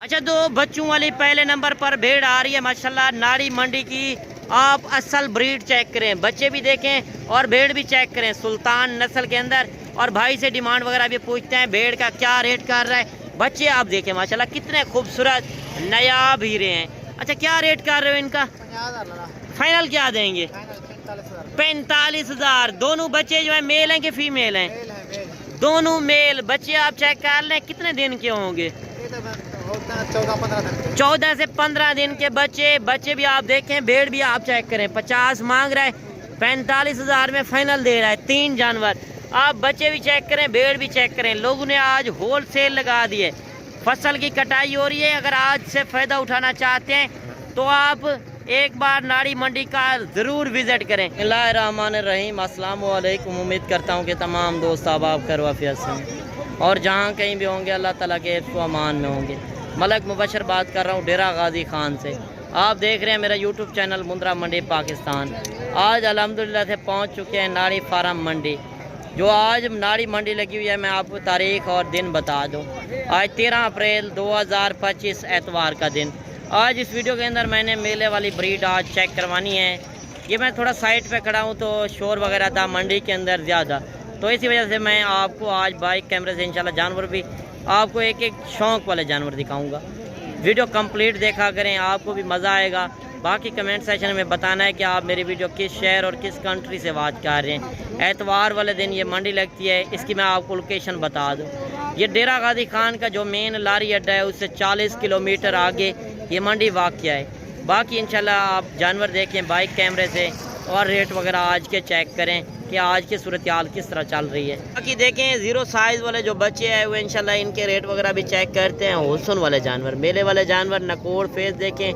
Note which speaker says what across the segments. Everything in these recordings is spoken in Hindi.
Speaker 1: अच्छा, दो बच्चों वाली पहले नंबर पर भेड़ आ रही है माशाल्लाह नाड़ी मंडी की। आप असल ब्रीड चेक करें, बच्चे भी देखें और भेड़ भी चेक करें, सुल्तान नस्ल के अंदर। और भाई से डिमांड वगैरह भी पूछते हैं भेड़ का क्या रेट कर रहा है। बच्चे आप देखें माशाल्लाह कितने खूबसूरत नायाब हीरे हैं। अच्छा, क्या रेट कर रहे हो इनका? फाइनल क्या देंगे? 45,000। दोनों बच्चे जो है मेल हैं कि फीमेल हैं? दोनों मेल बच्चे। आप चेक कर लें कितने दिन के होंगे? 14 से 15 दिन के बच्चे। बच्चे भी आप देखें, भेड़ भी आप चेक करें। 50 मांग रहा है, 45,000 में फाइनल दे रहा है। 3 जानवर आप बच्चे भी चेक करें, भेड़ भी चेक करें। लोगों ने आज होल सेल लगा दी है। फसल की कटाई हो रही है। अगर आज से फ़ायदा उठाना चाहते हैं तो आप एक बार नाड़ी मंडी का ज़रूर विज़िट करें। बिस्मिल्लाहिर्रहमानिर्रहीम, अस्सलाम वालेकुम। उम्मीद करता हूँ कि तमाम दोस्त आप खैर वाफियत से हैं और जहाँ कहीं भी होंगे अल्लाह ताला के हिफ्ज़ व अमान में होंगे। मलक मुबशर बात कर रहा हूँ डेरा गाजी खान से। आप देख रहे हैं मेरा यूट्यूब चैनल मुंद्रा मंडी पाकिस्तान। आज अल्हम्दुलिल्लाह से पहुँच चुके हैं नाड़ी फार्म मंडी। जो आज नाड़ी मंडी लगी हुई है, मैं आपको तारीख़ और दिन बता दूँ। आज 13 अप्रैल 2025 एतवार का दिन। आज इस वीडियो के अंदर मैंने मेले वाली ब्रीड आज चेक करवानी है। ये मैं थोड़ा साइड पे खड़ा हूँ तो शोर वगैरह था मंडी के अंदर ज़्यादा, तो इसी वजह से मैं आपको आज बाइक कैमरे से इंशाल्लाह जानवर भी आपको एक एक शौक़ वाले जानवर दिखाऊंगा। वीडियो कंप्लीट देखा करें, आपको भी मज़ा आएगा। बाकी कमेंट सेक्शन में बताना है कि आप मेरी वीडियो किस शहर और किस कंट्री से वाच कर रहे हैं। एतवार वाले दिन ये मंडी लगती है, इसकी मैं आपको लोकेशन बता दूँ। ये डेरा गाजी खान का जो मेन लारी अड्डा है उससे 40 किलोमीटर आगे ये मंडी वाक़या है। बाकी इंशाल्लाह आप जानवर देखें बाइक कैमरे से और रेट वगैरह आज के चेक करें कि आज की सूरत हाल किस तरह चल रही है। बाकी देखें ज़ीरो साइज़ वाले जो बच्चे हैं वो इंशाल्लाह इनके रेट वगैरह भी चेक करते हैं। हुसन वाले जानवर, मेले वाले जानवर, नकोड़ फेस देखें,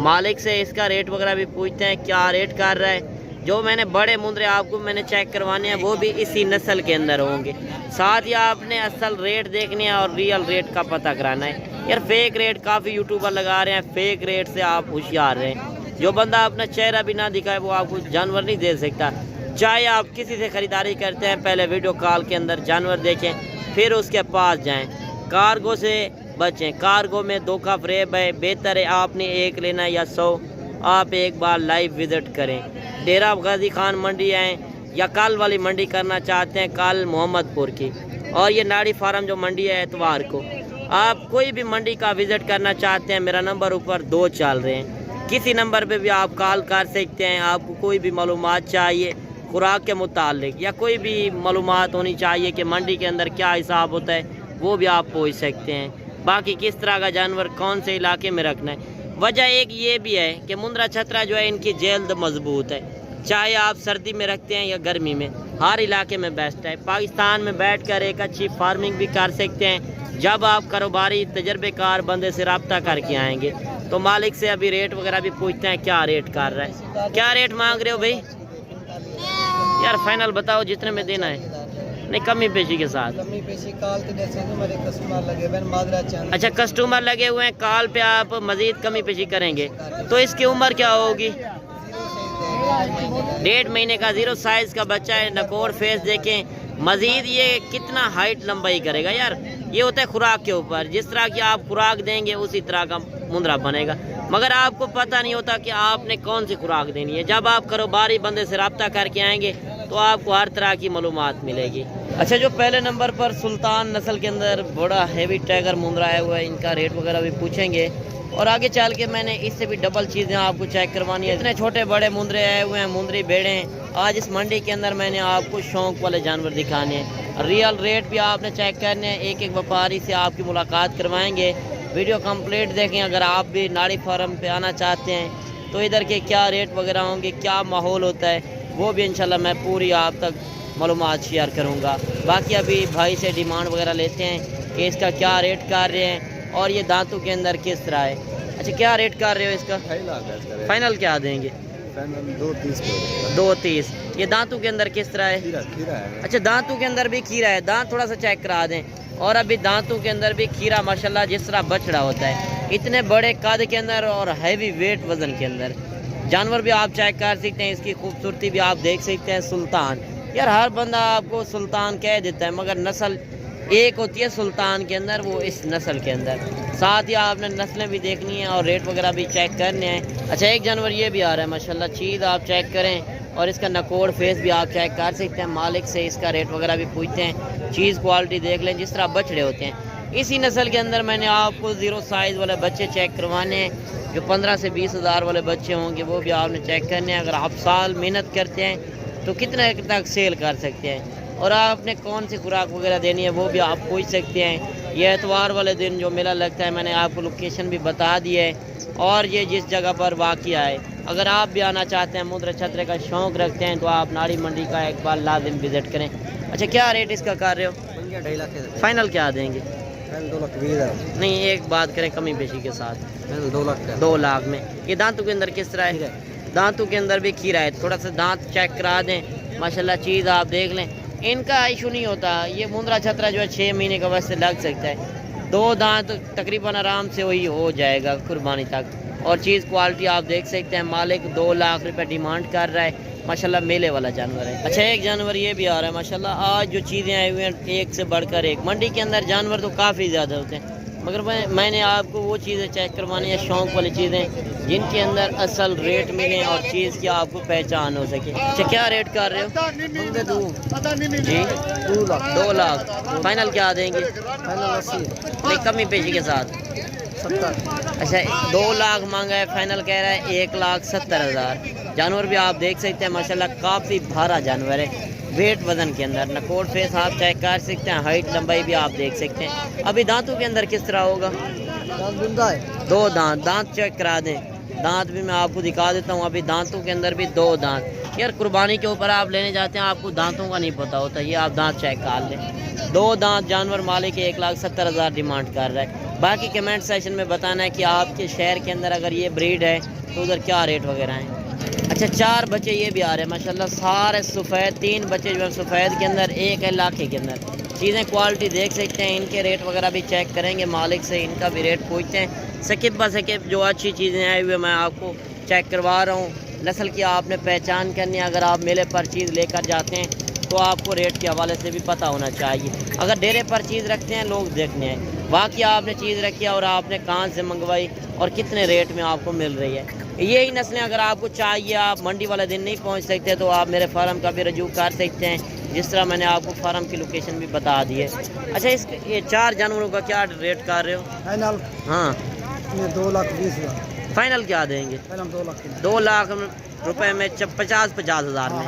Speaker 1: मालिक से इसका रेट वगैरह भी पूछते हैं क्या रेट कर रहा है। जो मैंने बड़े मुंद्रे आपको मैंने चेक करवाने हैं वो भी इसी नस्ल के अंदर होंगे। साथ ही आपने असल रेट देखने हैं और रियल रेट का पता कराना है। यार फेक रेट काफ़ी यूट्यूबर लगा रहे हैं, फेक रेट से आप होशियार रहें। जो बंदा अपना चेहरा भी ना दिखाए वो आपको जानवर नहीं दे सकता। चाहे आप किसी से ख़रीदारी करते हैं, पहले वीडियो कॉल के अंदर जानवर देखें फिर उसके पास जाएं। कार्गो से बचें, कार्गो में धोखा फ़रेब है। बेहतर है आपने एक लेना या 100। आप एक बार लाइव विज़िट करें। डेरा गाजी खान मंडी आएँ या कल वाली मंडी करना चाहते हैं, कल मोहम्मदपुर की। और ये नाड़ी फार्म जो मंडी है एतवार को। आप कोई भी मंडी का विज़िट करना चाहते हैं, मेरा नंबर ऊपर 2 चल रहे हैं। किसी नंबर पे भी आप कॉल कर सकते हैं। आपको कोई भी मालूमात चाहिए खुराक के मुतालिक या कोई भी मालूमात होनी चाहिए कि मंडी के अंदर क्या हिसाब होता है, वो भी आप पूछ सकते हैं। बाकी किस तरह का जानवर कौन से इलाके में रखना है। वजह एक ये भी है कि मुंद्रा छतरा जो है इनकी जल्द मजबूत है। चाहे आप सर्दी में रखते हैं या गर्मी में, हर इलाके में बेस्ट है। पाकिस्तान में बैठकर एक अच्छी फार्मिंग भी कर सकते हैं। जब आप कारोबारी तजर्बेकार बंदे से रब्ता करके आएंगे तो मालिक से अभी रेट वगैरह भी पूछते हैं क्या रेट कर रहा है। क्या रेट मांग रहे हो भाई? यार फाइनल बताओ जितने में देना है। नहीं, कमी पेशी के साथ। अच्छा, कस्टमर लगे हुए हैं, कॉल पे आप मजीद कमी पेशी करेंगे। तो इसकी उम्र क्या होगी? 1.5 महीने का ज़ीरो साइज़ का बच्चा है। नकोड़ फेस देखें। मजीद ये कितना हाइट लंबाई करेगा। यार ये होता है खुराक के ऊपर, जिस तरह की आप खुराक देंगे उसी तरह का मुंद्रा बनेगा। मगर आपको पता नहीं होता कि आपने कौन सी खुराक देनी है। जब आप कारोबारी बंदे से रब्ता करके आएंगे तो आपको हर तरह की मालूमात मिलेगी। अच्छा, जो पहले नंबर पर सुल्तान नस्ल के अंदर बड़ा हेवी टाइगर मुंद्रा है हुआ है, इनका रेट वगैरह भी पूछेंगे। और आगे चल के मैंने इससे भी डबल चीज़ें आपको चेक करवानी है। इतने छोटे बड़े मुंद्रे आए हुए हैं, मुंद्री भेड़ें। आज इस मंडी के अंदर मैंने आपको शौक़ वाले जानवर दिखाने हैं। रियल रेट भी आपने चेक करने हैं। एक एक व्यापारी से आपकी मुलाकात करवाएंगे। वीडियो कंप्लीट देखें। अगर आप भी नाड़ी फार्म पे आना चाहते हैं तो इधर के क्या रेट वगैरह होंगे, क्या माहौल होता है, वो भी इंशाल्लाह मैं पूरी आप तक मालूमात शेयर करूँगा। बाकी अभी भाई से डिमांड वगैरह लेते हैं कि इसका क्या रेट कर रहे हैं और ये दांतों के अंदर किस तरह है। अच्छा, क्या रेट कर रहे हो इसका? फाइनल क्या देंगे? 2.30। ये दांतों के अंदर किस तरह है? खीरा है। अच्छा, दांतों के अंदर भी खीरा है। दांत थोड़ा सा चेक करा दें। और अभी दांतों के अंदर भी खीरा माशाल्लाह जिस तरह बछड़ा होता है, इतने बड़े कद के अंदर और हैवी वेट वजन के अंदर जानवर भी आप चेक कर सकते हैं। इसकी खूबसूरती भी आप देख सकते हैं। सुल्तान, यार हर बंदा आपको सुल्तान कह देता है मगर नस्ल एक होती है सुल्तान के अंदर, वो इस नस्ल के अंदर। साथ ही आपने नस्लें भी देखनी है और रेट वगैरह भी चेक करने हैं। अच्छा, एक जानवर ये भी आ रहा है माशाल्लाह, चीज़ आप चेक करें और इसका नकोड़ फेस भी आप चेक कर सकते हैं। मालिक से इसका रेट वगैरह भी पूछते हैं, चीज़ क्वालिटी देख लें जिस तरह बछड़े होते हैं। इसी नस्ल के अंदर मैंने आपको ज़ीरो साइज़ वाले बच्चे चेक करवाने हैं, जो 15 से 20 हज़ार वाले बच्चे होंगे, वो भी आपने चेक करने हैं। अगर आप साल मेहनत करते हैं तो कितने तक सेल कर सकते हैं और आपने कौन सी खुराक वगैरह देनी है वो भी आप पूछ सकते हैं। ये एतवार वाले दिन जो मेला लगता है, मैंने आपको लोकेशन भी बता दी है और ये जिस जगह पर वाक़या है। अगर आप भी आना चाहते हैं, मुद्रा छतरे का शौक़ रखते हैं, तो आप नाड़ी मंडी का एक बार लाजिम विज़िट करें। अच्छा, क्या रेट इसका कर रहे हो?
Speaker 2: 2.5
Speaker 1: फाइनल क्या देंगे?
Speaker 2: 2 लाख 20 हज़ार।
Speaker 1: नहीं, एक बात करें कमी पेशी के साथ।
Speaker 2: 2 लाख का।
Speaker 1: 2 लाख में। ये दांतों के अंदर किस तरह है? दांतों के अंदर भी खीरा है, थोड़ा सा दांत चेक करा दें। माशाल्लाह चीज़ आप देख लें, इनका इशू नहीं होता। ये मुंद्रा छतरा जो है 6 महीने का वैसे लग सकता है, 2 दांत तकरीबन आराम से वही हो जाएगा कुर्बानी तक। और चीज़ क्वालिटी आप देख सकते हैं। मालिक 2 लाख रुपए डिमांड कर रहा है। माशाल्लाह मेले वाला जानवर है। अच्छा, एक जानवर ये भी आ रहा है माशाल्लाह। आज जो चीज़ें आई हुई हैं एक से बढ़कर एक। मंडी के अंदर जानवर तो काफ़ी ज़्यादा होते हैं, मगर मैंने आपको वो चीज़ें चेक करवानी है, शौक़ वाली चीज़ें जिनके अंदर असल रेट मिले और चीज़ की आपको पहचान हो सके। अच्छा, क्या रेट कर रहे हो जी? 2 लाख। फाइनल क्या देंगे?
Speaker 2: फाइनल 80।
Speaker 1: नहीं, कमी पेशी के साथ
Speaker 2: 70।
Speaker 1: अच्छा, 2 लाख मांगा है, फाइनल कह रहा है 1,70,000। जानवर भी आप देख सकते हैं माशाल्लाह, काफ़ी भारा जानवर है। वेट वज़न के अंदर नकोड़ फेस आप चेक कर सकते हैं, हाइट लंबाई भी आप देख सकते हैं। अभी दांतों के अंदर किस तरह होगा?
Speaker 2: है
Speaker 1: 2 दांत चेक करा दें। दांत भी मैं आपको दिखा देता हूँ। अभी दांतों के अंदर भी 2 दांत। यार कुर्बानी के ऊपर आप लेने जाते हैं, आपको दांतों का नहीं पता होता। ये आप दांत चेक कर लें। 2 दांत जानवर मालिक 1,70,000 डिमांड कर रहा है। बाकी कमेंट सेशन में बताना है कि आपके शहर के अंदर अगर ये ब्रीड है तो उधर क्या रेट वगैरह हैं। अच्छा, 4 बच्चे ये भी आ रहे हैं माशाल्लाह, सारे सफ़ेद। 3 बच्चे जो है सफ़ेद के अंदर, एक है लाखे के अंदर। चीज़ें क्वालिटी देख सकते हैं, इनके रेट वगैरह भी चेक करेंगे। मालिक से इनका भी रेट पूछते हैं। सकिप ब सकिप जो अच्छी चीज़ें आई हुई मैं आपको चेक करवा रहा हूँ। नस्ल की आपने पहचान करनी है। अगर आप मेले पर चीज़ लेकर जाते हैं तो आपको रेट के हवाले से भी पता होना चाहिए। अगर डेरे पर चीज़ रखते हैं लोग देखने हैं, बाकी आपने चीज़ रखी है और आपने कहाँ से मंगवाई और कितने रेट में आपको मिल रही है। यही नस्लें अगर आपको चाहिए, आप मंडी वाले दिन नहीं पहुंच सकते तो आप मेरे फार्म का भी रजू कर सकते हैं, जिस तरह मैंने आपको फार्म की लोकेशन भी बता दी है। अच्छा, ये 4 जानवरों का क्या रेट कर रहे हो?
Speaker 2: फाइनल
Speaker 1: हाँ,
Speaker 2: 2 लाख 20 हज़ार।
Speaker 1: फाइनल क्या देंगे?
Speaker 2: 2 लाख
Speaker 1: रुपए में 50 हज़ार में,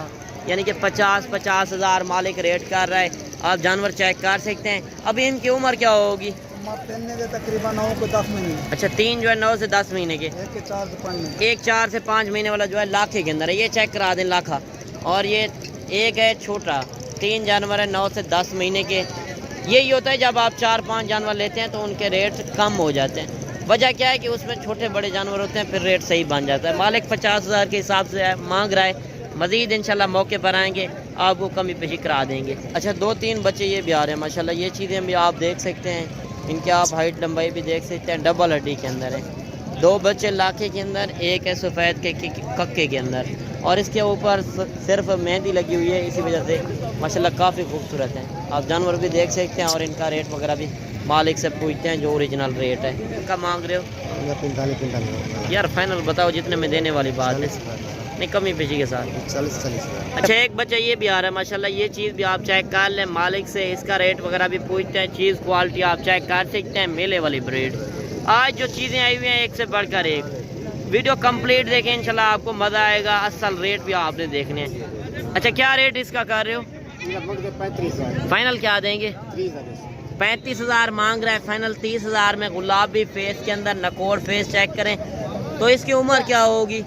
Speaker 1: यानी कि 50 हज़ार मालिक रेट कर रहा है। आप जानवर चेक कर सकते हैं। अभी इनकी उम्र क्या होगी?
Speaker 2: तकरीबन 9 से 10 महीने।
Speaker 1: अच्छा, 3 जो है 9 से 10 महीने के। एक 4 से 5 महीने वाला जो है लाखे के अंदर है, ये चेक करा दें लाखा। और ये एक है छोटा। 3 जानवर है 9 से 10 महीने के। यही होता है जब आप 4-5 जानवर लेते हैं तो उनके रेट कम हो जाते हैं। वजह क्या है कि उसमें छोटे बड़े जानवर होते हैं, फिर रेट सही बन जाता है। मालिक 50 हज़ार के हिसाब से मांग रहा है। मज़ीद इंशाल्लाह मौके पर आएंगे आपको कमी पेशी करा देंगे। अच्छा, 2-3 बच्चे ये भी आ रहे हैं माशाल्लाह। ये चीज़ें भी आप देख सकते हैं, इनके आप हाइट लंबाई भी देख सकते हैं। डबल हड्डी के अंदर है। 2 बच्चे लाखे के अंदर, एक है सफ़ेद के कक्के के अंदर। और इसके ऊपर सिर्फ मेहंदी लगी हुई है, इसी वजह से माशाल्लाह काफ़ी खूबसूरत हैं। आप जानवर भी देख सकते हैं और इनका रेट वगैरह भी मालिक से पूछते हैं जो ओरिजिनल रेट है। क्या मांग रहे हो?
Speaker 2: 45
Speaker 1: यार फाइनल बताओ जितने में देने वाली बात है, नहीं कमी पेशी के साथ।
Speaker 2: 40
Speaker 1: अच्छा, एक बच्चा ये भी आ रहा है माशाल्लाह। ये चीज़ भी आप चेक कर लें मालिक से, इसका रेट वगैरह भी पूछते हैं। चीज़ क्वालिटी आप चेक कर सकते हैं। मेले वाली ब्रीड। आज जो चीज़ें आई हुई हैं एक से बढ़कर एक। वीडियो कंप्लीट देखें, इंशाल्लाह आपको मज़ा आएगा। असल रेट भी आपने देखने हैं। अच्छा, क्या रेट इसका कर रहे हो?
Speaker 2: 35।
Speaker 1: फाइनल क्या देंगे? 35 हज़ार मांग रहा है, फाइनल 30 हज़ार में। गुलाबी फेस के अंदर नकोड़ फेस चेक करें तो इसकी उम्र क्या होगी?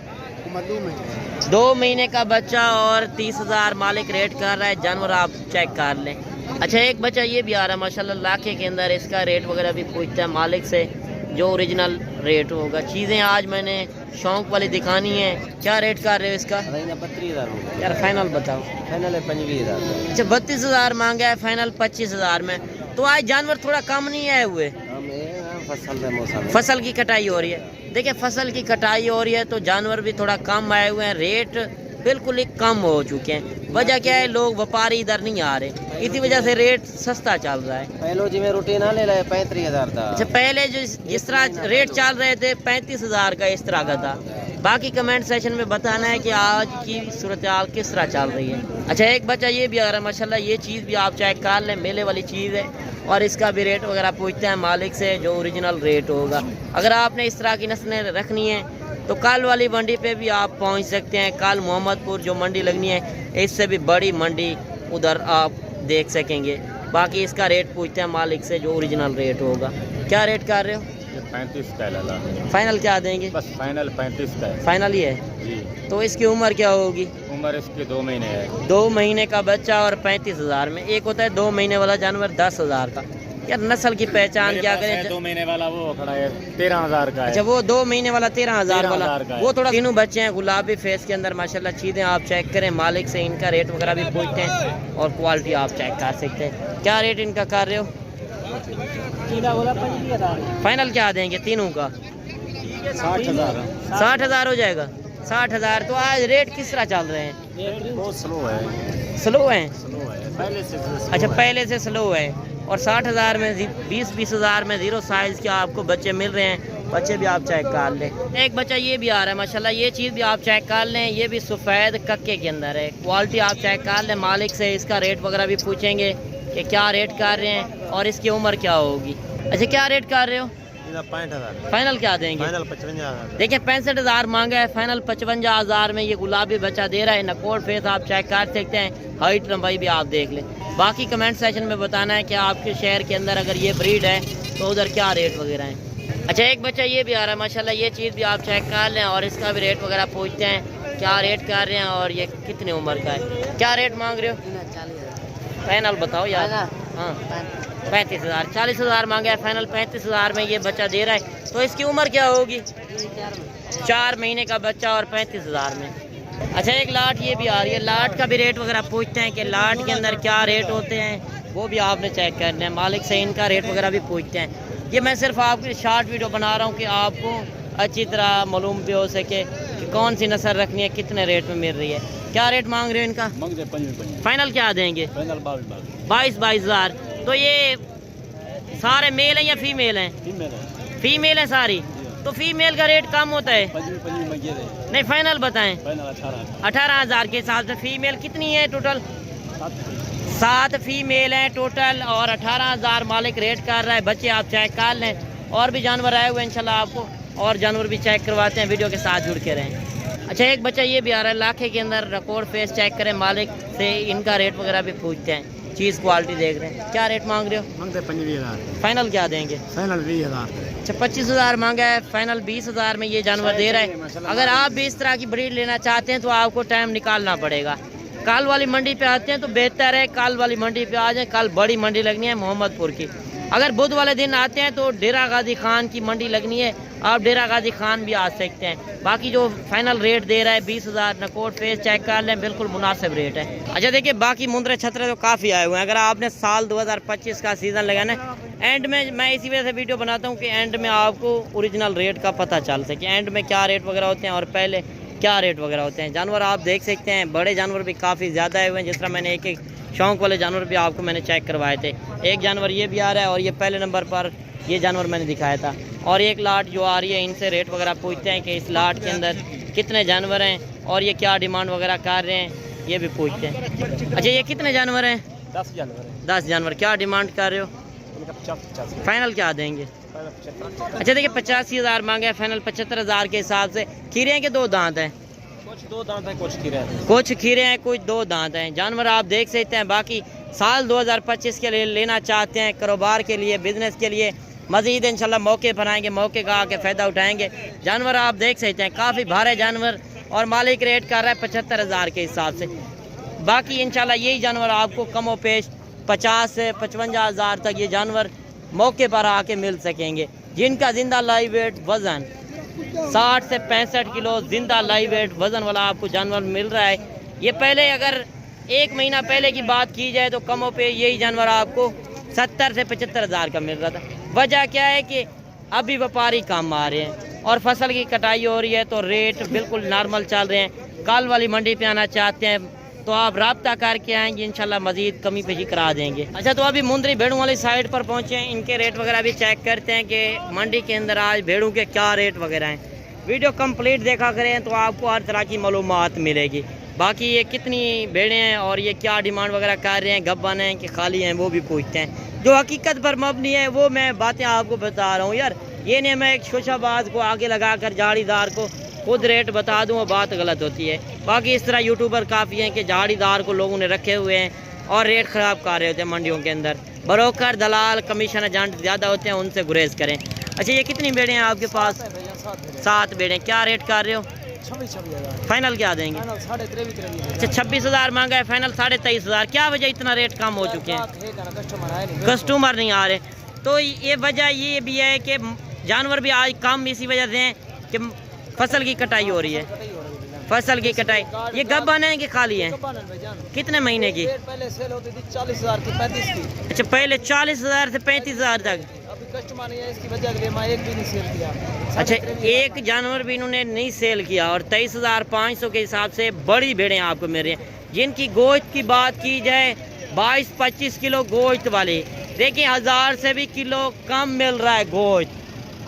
Speaker 1: 2 महीने का बच्चा और 30 हज़ार मालिक रेट कर रहा है। जानवर आप चेक कर लें। अच्छा, एक बच्चा ये भी आ रहा है माशाल्लाह लाखे के अंदर। इसका रेट वगैरह भी पूछता है मालिक से जो ओरिजिनल रेट होगा। चीज़ें आज मैंने शौक़ वाली दिखानी है। क्या रेट कर रहे हो इसका?
Speaker 2: 32 हज़ार।
Speaker 1: यार फाइनल बताओ।
Speaker 2: फाइनल है 25 हज़ार।
Speaker 1: अच्छा, 32 हज़ार मांगा है, फाइनल 25 हज़ार में। तो आज जानवर थोड़ा कम नहीं आए हुए? फसल की कटाई हो रही है। देखिए, फसल की कटाई हो रही है तो जानवर भी थोड़ा कम आए हुए हैं। रेट बिल्कुल ही कम हो चुके हैं। वजह क्या है? लोग व्यापारी इधर नहीं आ रहे। इसी वजह से रेट सस्ता चल रहा है।
Speaker 2: पहलो जी में रोटी ना ले रहे 35,000 था।
Speaker 1: अच्छा, पहले जो जिस तरह रेट चल रहे थे 35,000 का इस तरह का था। बाकी कमेंट सेशन में बताना है कि आज की सूरत हाल किस तरह चल रही है। अच्छा, एक बच्चा ये भी आ रहा है माशाल्लाह, ये चीज़ भी आप चेक कर लें, मेले वाली चीज़ है और इसका भी रेट वगैरह पूछते हैं मालिक से, जो ओरिजिनल रेट होगा। अगर आपने इस तरह की नस्लें रखनी है तो कल वाली मंडी पे भी आप पहुंच सकते हैं। कल मोहम्मदपुर जो मंडी लगनी है, इससे भी बड़ी मंडी उधर आप देख सकेंगे। बाकी इसका रेट पूछते हैं मालिक से, जो ओरिजिनल रेट होगा। क्या रेट कर रहे हो?
Speaker 2: 35 का लाला।
Speaker 1: फाइनल क्या देंगे?
Speaker 2: बस फाइनल 35 का है।
Speaker 1: फाइनल ही है
Speaker 2: जी।
Speaker 1: तो इसकी उम्र क्या होगी?
Speaker 2: उम्र इसकी 2 महीने है।
Speaker 1: 2 महीने का बच्चा और 35,000 में। एक होता है 2 महीने वाला जानवर 10,000 का। यार नस्ल की पहचान क्या करें?
Speaker 2: 2 महीने वाला वो खड़ा है 13,000 का है।
Speaker 1: अच्छा, वो 2 महीने वाला 13,000 वाला,
Speaker 2: 13,000 का है।
Speaker 1: वो थोड़ा तीनों बच्चे हैं गुलाबी फेस के अंदर माशाल्लाह। चीज़ें आप चेक करें, मालिक से इनका रेट वगैरह भी पूछते हैं और क्वालिटी आप चेक कर सकते हैं। क्या रेट इनका कर रहे हो? फाइनल क्या देंगे तीनों का?
Speaker 2: 60,000।
Speaker 1: 60,000 हो जाएगा। 60,000। तो आज रेट किस तरह चल रहे हैं?
Speaker 2: बहुत स्लो है।
Speaker 1: स्लो हैं?
Speaker 2: स्लो है पहले से।
Speaker 1: अच्छा, पहले से स्लो है। और 60,000 में 20,000 में 0 साइज़ के आपको बच्चे मिल रहे हैं। बच्चे भी आप चेक कर लें। एक बच्चा ये भी आ रहा है माशाल्लाह, ये चीज़ भी आप चेक कर लें। ये भी सफ़ेद कक्के के अंदर है। क्वालिटी आप चेक कर लें, मालिक से इसका रेट वगैरह भी पूछेंगे कि क्या रेट कर रहे हैं और इसकी उम्र क्या होगी। अच्छा, क्या रेट कर रहे हो?
Speaker 2: 65,000।
Speaker 1: फाइनल क्या देंगे?
Speaker 2: फाइनल 55,000।
Speaker 1: देखिए 65,000 मांगा है, फाइनल 55,000 में ये गुलाबी बच्चा दे रहा है। नकोर फेस आप चेक कर सकते हैं, हाइट लंबाई भी आप देख लें। बाकी कमेंट सेशन में बताना है कि आपके शहर के अंदर अगर ये ब्रीड है तो उधर क्या रेट वगैरह है। अच्छा, एक बच्चा ये भी आ रहा है माशाल्लाह, ये चीज़ भी आप चेक कर लें और इसका भी रेट वगैरह पूछते हैं क्या रेट कर रहे हैं और ये कितने उम्र का है। क्या रेट मांग रहे हो? फाइनल बताओ यार। हाँ, 35,000। 40,000 मांगा है, फाइनल 35,000 में ये बच्चा दे रहा है। तो इसकी उम्र क्या होगी? 4 महीने का बच्चा और 35,000 में। अच्छा, एक लाट ये भी आ रही है, लाट का भी रेट वगैरह पूछते हैं कि लाट के अंदर क्या रेट होते हैं, वो भी आपने चेक करना है। मालिक से इनका रेट वगैरह भी पूछते हैं। ये मैं सिर्फ आपकी शॉर्ट वीडियो बना रहा हूँ कि आपको अच्छी तरह मालूम भी हो सके कि कौन सी नस्ल रखनी है, कितने रेट में मिल रही है। क्या रेट मांग रहे हो इनका? फाइनल क्या देंगे? 22,000। तो ये सारे मेल हैं या फीमेल हैं? फीमेल है सारी। तो फीमेल का रेट कम होता है? नहीं, फाइनल बताएं। 18,000 के हिसाब से। फीमेल कितनी है टोटल? 7 फीमेल हैं टोटल और 18,000 मालिक रेट कर रहा है। बच्चे आप चेक कर लें। और भी जानवर आए हुए इंशाल्लाह आपको और जानवर भी चेक करवाते हैं। वीडियो के साथ जुड़ के रहें। अच्छा, एक बच्चा ये भी आ रहा है लाखे के अंदर, रिकॉर्ड फेस चेक करें, मालिक से इनका रेट वगैरह भी पूछते हैं। चीज़ क्वालिटी देख रहे हैं। क्या रेट मांग रहे हो?
Speaker 2: मांगते 25,000।
Speaker 1: फाइनल क्या देंगे?
Speaker 2: फाइनल 20,000।
Speaker 1: अच्छा, 25,000 मांगा है, फाइनल 20,000 में ये जानवर दे रहा है। अगर आप भी इस तरह की ब्रीड लेना चाहते हैं तो आपको टाइम निकालना पड़ेगा। कल वाली मंडी पे आते हैं तो बेहतर है कल वाली मंडी पे आ जाए। कल बड़ी मंडी लगनी है मोहम्मदपुर की। अगर बुध वाले दिन आते हैं तो डेरा गाजी खान की मंडी लगनी है, आप डेरा गाजी खान भी आ सकते हैं। बाकी जो फाइनल रेट दे रहा है 20,000, नकोट फेस चेक कर लें, बिल्कुल मुनासिब रेट है। अच्छा, देखिए बाकी मुंदरे छतरे तो काफ़ी आए हुए हैं। अगर आपने साल 2025 का सीज़न लगाना है, एंड में मैं इसी वजह से वीडियो बनाता हूँ कि एंड में आपको ओरिजिनल रेट का पता चल सके, एंड में क्या रेट वगैरह होते हैं और पहले क्या रेट वगैरह होते हैं। जानवर आप देख सकते हैं, बड़े जानवर भी काफ़ी ज़्यादा आए हुए हैं। जिस तरह मैंने एक शौक वाले जानवर भी आपको मैंने चेक करवाए थे। एक जानवर ये भी आ रहा है और ये पहले नंबर पर ये जानवर मैंने दिखाया था। और एक लाट जो आ रही है, इनसे रेट वगैरह पूछते हैं कि इस लाट के अंदर कितने जानवर हैं और ये क्या डिमांड वगैरह कर रहे हैं, ये भी पूछते हैं। अच्छा, ये कितने जानवर हैं?
Speaker 2: 10 जानवर है।
Speaker 1: 10 जानवर। क्या डिमांड कर रहे हो? फाइनल क्या देंगे? अच्छा, देखिए 85,000 मांगे हैं, फाइनल 75,000 के हिसाब से। खीरे हैं कि 2 दांत हैं?
Speaker 2: कुछ 2 दांत है, कुछ खीरे हैं।
Speaker 1: कुछ खीरे हैं, कुछ 2 दांत हैं। जानवर आप देख सकते हैं। बाकी साल 2025 के लिए लेना चाहते हैं, कारोबार के लिए, बिजनेस के लिए, मज़ीद इंशाल्लाह मौके पर आएंगे, मौके का आके फ़ायदा उठाएंगे। जानवर आप देख सकते हैं, काफ़ी भारे जानवर और मालिक रेट कर रहा है 75,000 के हिसाब से। बाकी इंशाल्लाह यही जानवर आपको कमो पेश 50 से 55,000 तक ये जानवर मौके पर आके मिल सकेंगे, जिनका जिंदा लाइव वेट वज़न 60 से 65 किलो जिंदा लाइव वेट वज़न वाला आपको जानवर मिल रहा है। ये पहले अगर 1 महीना पहले की बात की जाए तो कमो पे यही जानवर आपको 70 से 75,000 का मिल रहा था। वजह क्या है कि अभी व्यापारी कम आ रहे हैं और फसल की कटाई हो रही है तो रेट बिल्कुल नॉर्मल चल रहे हैं। कल वाली मंडी पे आना चाहते हैं तो आप रब्ता करके आएंगे, इंशाल्लाह मजीद कमी पेशी करा देंगे। अच्छा, तो अभी मुंदरी भेड़ों वाली साइड पर पहुंचे हैं, इनके रेट वगैरह भी चेक करते हैं कि मंडी के अंदर आज भेड़ों के क्या रेट वगैरह हैं। वीडियो कंप्लीट देखा करें तो आपको हर तरह की मालूमात मिलेगी। बाकी ये कितनी भेड़ें हैं और ये क्या डिमांड वगैरह कर रहे हैं, गब्बन हैं कि खाली हैं, वो भी पूछते हैं। जो हकीकत पर मबनी है वो मैं बातें आपको बता रहा हूँ यार। ये नहीं मैं एक शोशाबाज को आगे लगा कर झाड़ीदार को खुद रेट बता दूँ, वो बात गलत होती है। बाकी इस तरह यूट्यूबर काफ़ी हैं कि झाड़ीदार को लोगों ने रखे हुए हैं और रेट ख़राब कर रहे होते हैं मंडियों के अंदर। ब्रोकर, दलाल, कमीशन एजेंट ज़्यादा होते हैं, उनसे गुरेज करें। अच्छा, ये कितनी भेड़ें हैं आपके पास? 7 भेड़ें। क्या रेट कर रहे हो?
Speaker 2: 26,000
Speaker 1: फाइनल क्या देंगे?
Speaker 2: 23,500।
Speaker 1: अच्छा, 26,000 मांगा है, फाइनल 23,500। क्या वजह इतना रेट कम हो चुके हैं? कस्टमर नहीं आ रहे। तो ये वजह ये भी है कि जानवर भी आज कम इसी वजह से हैं कि फसल की कटाई हो रही है। फसल की कटाई। ये गब्बन है कि खाली है? कितने महीने की?
Speaker 2: पहले सेल होती थी 40,000 की, 35 की।
Speaker 1: अच्छा, पहले 40,000 से 35,000 तक।
Speaker 2: अभी कस्टमर नहीं है, इसकी वजह के लिए मैं एक भी नहीं सेल किया।
Speaker 1: अच्छा, एक जानवर भी इन्होंने नहीं सेल किया और 23,500 के हिसाब से बड़ी भेड़ें आपको मिल रही हैं, जिनकी गोश्त की बात की जाए 22-25 किलो गोश्त वाली। देखिए 1000 से भी किलो कम मिल रहा है गोश्त।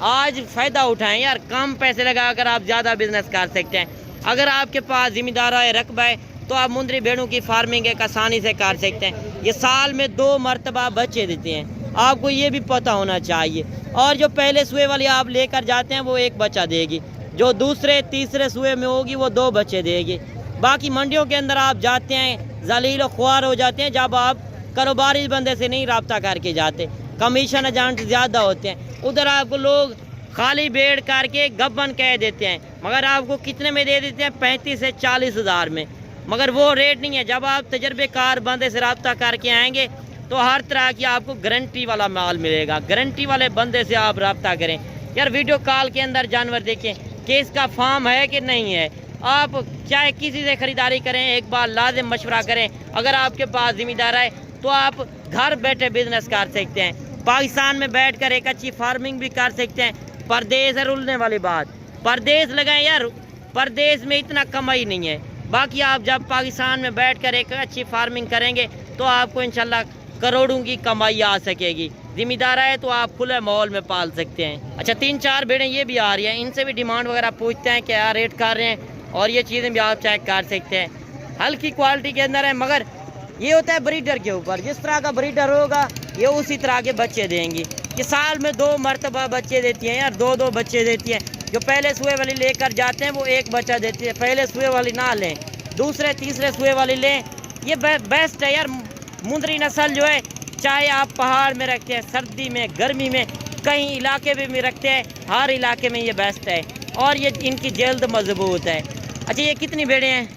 Speaker 1: आज फ़ायदा उठाएं यार, कम पैसे लगाकर आप ज़्यादा बिजनेस कर सकते हैं। अगर आपके पास ज़िम्मेदार है, रकबा है, तो आप मुंदरी भेड़ों की फार्मिंग एक आसानी से कर सकते हैं। ये साल में 2 मरतबा बच्चे देते हैं, आपको ये भी पता होना चाहिए। और जो पहले सुए वाली आप लेकर जाते हैं वो 1 बच्चा देगी, जो दूसरे तीसरे सुए में होगी वो 2 बच्चे देगी। बाकी मंडियों के अंदर आप जाते हैं जलील ख्वार हो जाते हैं जब आप कारोबारी बंदे से नहीं रब्ता करके जाते। कमीशन एजेंट ज़्यादा होते हैं, उधर आपको लोग खाली भेड़ करके गब्बन कह देते हैं, मगर आपको कितने में दे देते हैं? 35 से 40,000 में। मगर वो रेट नहीं है। जब आप तजर्बेकार बंदे से रब्ता करके आएंगे तो हर तरह की आपको गारंटी वाला माल मिलेगा। गारंटी वाले बंदे से आप रब्ता करें यार। वीडियो कॉल के अंदर जानवर देखें कि इसका फार्म है कि नहीं है। आप चाहे किसी से ख़रीदारी करें, एक बार लाजिम मशवरा करें। अगर आपके पास ज़िम्मेदार है तो आप घर बैठे बिजनेस कर सकते हैं। पाकिस्तान में बैठकर एक अच्छी फार्मिंग भी कर सकते हैं। परदेश है रुलने वाली बात, परदेश लगाएं यार, परदेश में इतना कमाई नहीं है। बाकी आप जब पाकिस्तान में बैठकर एक अच्छी फार्मिंग करेंगे तो आपको इंशाल्लाह करोड़ों की कमाई आ सकेगी। जिम्मेदार है तो आप खुले माहौल में पाल सकते हैं। अच्छा, 3-4 भेड़ें ये भी आ रही हैं, इनसे भी डिमांड वगैरह पूछते हैं क्या रेट कर रहे हैं, और ये चीज़ें भी आप चेक कर सकते हैं। हल्की क्वालिटी के अंदर है, मगर ये होता है ब्रीडर के ऊपर। जिस तरह का ब्रीडर होगा ये उसी तरह के बच्चे देंगी। कि साल में 2 मरतबा बच्चे देती हैं यार, 2-2 बच्चे देती हैं। जो पहले सुए वाली लेकर जाते हैं वो 1 बच्चा देती है। पहले सुए वाली ना लें, दूसरे तीसरे सुए वाली लें, ये बेस्ट है यार। मुंदरी नस्ल जो है, चाहे आप पहाड़ में रखते हैं, सर्दी में, गर्मी में, कई इलाके में रखते हैं, हर इलाके में ये बेस्ट है। और ये इनकी जल्द मजबूत है। अच्छा, ये कितनी भेड़ें हैं?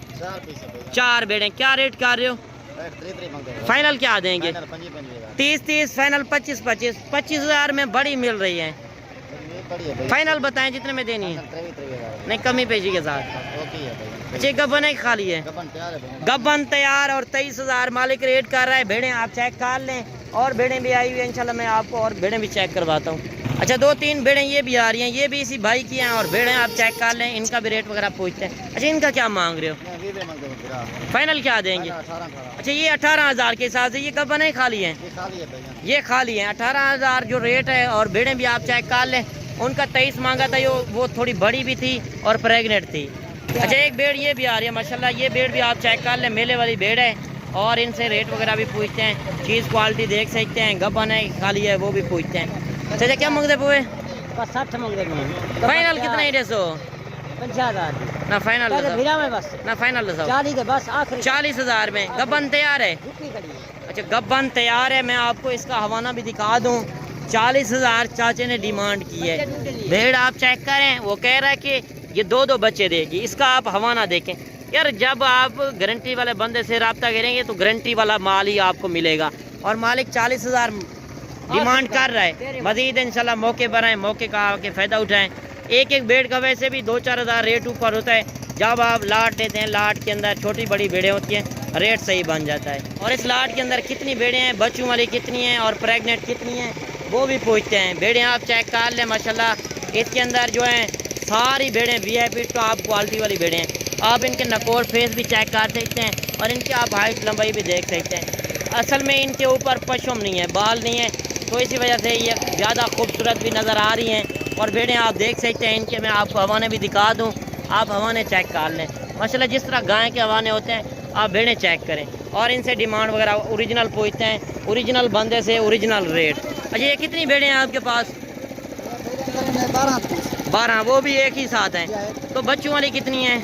Speaker 1: 4 भेड़ें। क्या रेट कर रहे हो? फाइनल क्या देंगे? 30-30, फाइनल 25-25। 25,000 में बड़ी मिल रही है। फाइनल बताएं जितने में देनी है, नहीं कमी पेशी के साथ। अच्छा, गब्बन है खाली है? गब्बन तैयार और 23,000 मालिक रेट कर रहा है। भेड़ें आप चेक कर लें, और भेड़ें भी आई हुई है इंशाल्लाह, मैं आपको और भेड़ें भी चेक करवाता हूँ। अच्छा, 2-3 भेड़ें ये भी आ रही हैं, ये भी इसी भाई की हैं, और भेड़ें आप चेक कर लें, इनका भी रेट वगैरह पूछते हैं। अच्छा, इनका क्या मांग रहे हो? फाइनल क्या देंगे? अच्छा, ये 18,000 के हिसाब से। ये गब्बन है खाली है? ये खाली है। 18,000 जो रेट है, और भेड़ें भी आप चेक कर लें। उनका 23 मांगा था, वो थोड़ी बड़ी भी थी और प्रेगनेंट थी। अच्छा, एक भेड़ ये भी आ रही है माशाल्लाह, ये भेड़ भी आप चेक कर लें, मेले वाली भेड़ है, और इनसे रेट वगैरह भी पूछते हैं। चीज़ क्वालिटी देख सकते हैं, गब्बन है खाली है, वो भी पूछते हैं। अच्छा, क्या मांगते पुए?
Speaker 2: 60 मांगते।
Speaker 1: फाइनल कितना ही रेसो?
Speaker 2: 50,000
Speaker 1: ना फाइनल
Speaker 2: बस,
Speaker 1: ना फाइनल
Speaker 2: 40,000
Speaker 1: में। गब्बन तैयार है? अच्छा, गब्बन तैयार है। मैं आपको इसका हवाना भी दिखा दूँ। 40,000 चाचे ने डिमांड की है। भेड़ आप चेक करें, वो कह रहा है कि ये 2-2 बच्चे देगी। इसका आप हवाना देखें यार। जब आप गारंटी वाले बंदे से रब्ता करेंगे तो गारंटी वाला माल ही आपको मिलेगा। और मालिक 40,000 डिमांड कर रहा है। मजीद इंशाल्लाह मौके पर आए, मौके का आके फ़ायदा उठाएं। एक भेड़ का वैसे भी 2-4 हज़ार रेट ऊपर होता है। जब आप लाट लेते हैं, लाट के अंदर छोटी बड़ी भेड़ें होती हैं, रेट सही बन जाता है। और इस लाट के अंदर कितनी भेड़ें हैं, बच्चों वाली कितनी हैं और प्रेग्नेंट कितनी हैं, वो भी पूछते हैं। भेड़ें आप चेक कर लें माशाल्लाह, इसके अंदर जो हैं सारी भेड़ें VIP टॉप क्वालिटी वाली भेड़ें हैं। आप इनके नकोर फेस भी चेक कर सकते हैं, और इनकी आप हाइट लंबाई भी देख सकते हैं। असल में इनके ऊपर पशम नहीं है, बाल नहीं है, तो इसी वजह से ये ज़्यादा खूबसूरत भी नज़र आ रही हैं। और भेड़ें आप देख सकते हैं, इनके मैं आपको हवाने भी दिखा दूँ, आप हवाने चेक कर लें। माशाल्लाह जिस तरह गाय के हवाने होते हैं आप भेड़ें चेक करें। और इनसे डिमांड वगैरह ओरिजिनल पूछते हैं, ओरिजिनल बंदे से ओरिजिनल रेट। अच्छा ये कितनी भेड़ें हैं आपके पास? 12, वो भी एक ही साथ हैं। तो बच्चों वाली कितनी हैं?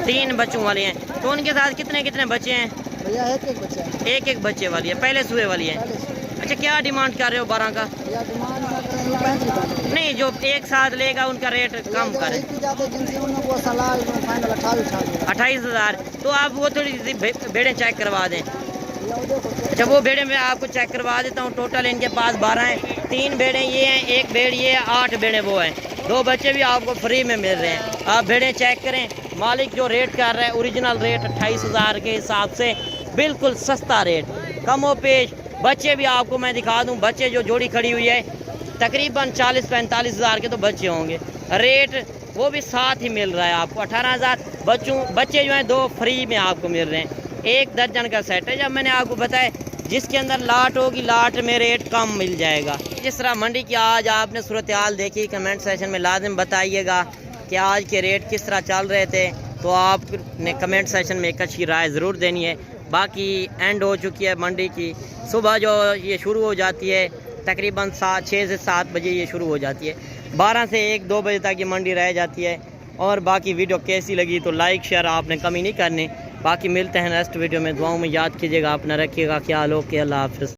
Speaker 1: 3 बच्चों वाली हैं। तो उनके साथ कितने कितने बच्चे हैं? एक बच्चे वाली है, पहले सुबह वाली है। अच्छा क्या डिमांड कर रहे हो 12 का? नहीं, जो एक साथ लेगा उनका रेट कम करें। 28,000। तो आप वो थोड़ी सी भेड़ें चेक करवा दें। अच्छा वो भेड़ें मैं आपको चेक करवा देता हूँ। टोटल इनके पास 12 हैं। 3 भेड़ें ये हैं, 1 भेड़ ये है, 8 भेड़ें वो हैं। 2 बच्चे भी आपको फ्री में मिल रहे हैं। आप भेड़ें चेक करें। मालिक जो रेट कर रहा है ओरिजिनल रेट 28,000 के हिसाब से बिल्कुल सस्ता रेट, कमो पेश। बच्चे भी आपको मैं दिखा दूं, बच्चे जो जोड़ी खड़ी हुई है तकरीबन 40-45 हज़ार के तो बच्चे होंगे। रेट वो भी साथ ही मिल रहा है आपको 18,000। बच्चे जो हैं 2 फ्री में आपको मिल रहे हैं। 1 दर्जन का सेट है। जब मैंने आपको बताया जिसके अंदर लाट होगी, लाट में रेट कम मिल जाएगा। जिस तरह मंडी की आज आपने सूरत हाल देखी, कमेंट सेशन में लाजिम बताइएगा कि आज के रेट किस तरह चल रहे थे। तो आपने कमेंट सेशन में एक अच्छी राय ज़रूर देनी है। बाकी एंड हो चुकी है मंडी की। सुबह जो ये शुरू हो जाती है तकरीबन 6 से 7 बजे ये शुरू हो जाती है। 12 से 1-2 बजे तक ये मंडी रह जाती है। और बाकी वीडियो कैसी लगी तो लाइक शेयर आपने कमी नहीं करनी। बाकी मिलते हैं नेक्स्ट वीडियो में। दुआओं में याद कीजिएगा, अपना रखिएगा ख्याल। ओके, अल्लाह हाफ़िज़।